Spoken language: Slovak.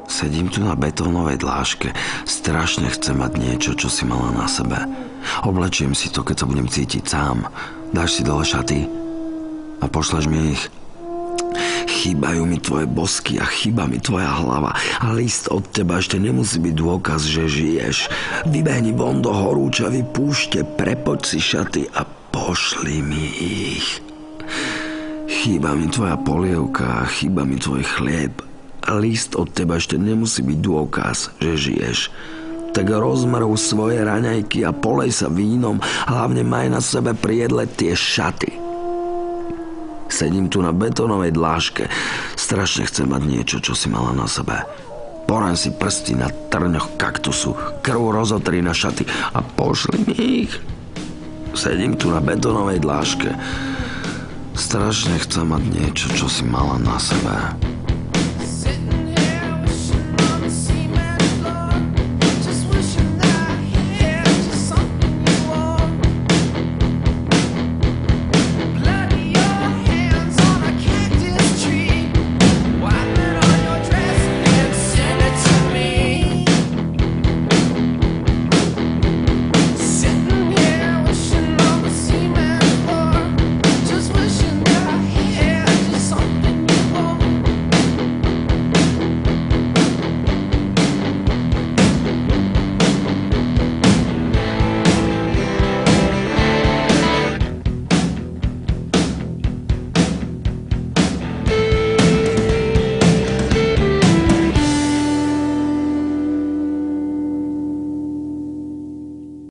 Sedím tu na betónovej dláške. Strašne chcem mať niečo, čo si mala na sebe. Oblečiem si to, keď sa budem cítiť sám. Dáš si dole šaty a pošleš mi ich. Chýbajú mi tvoje bosky a chýba mi tvoja hlava. A list od teba ešte nemusí byť dôkaz, že žiješ. Vybehni von do horúčavy púšte, prepoď si šaty a pošli mi ich. Chýba mi tvoja polievka, chýba mi tvoj chlieb. A list od teba ešte nemusí byť dôkaz, že žiješ. Tak rozmrv svoje raňajky a polej sa vínom, hlavne maj na sebe pri jedle tie šaty. Sedím tu na betónovej dláške. Strašne chcem mať niečo, čo si mala na sebe. Poraň si prsty na trňoch kaktusu, krv rozotri na šaty a pošli mi ich. Sedím tu na betónovej dláške. Strašne chcem mať niečo, čo si mala na sebe.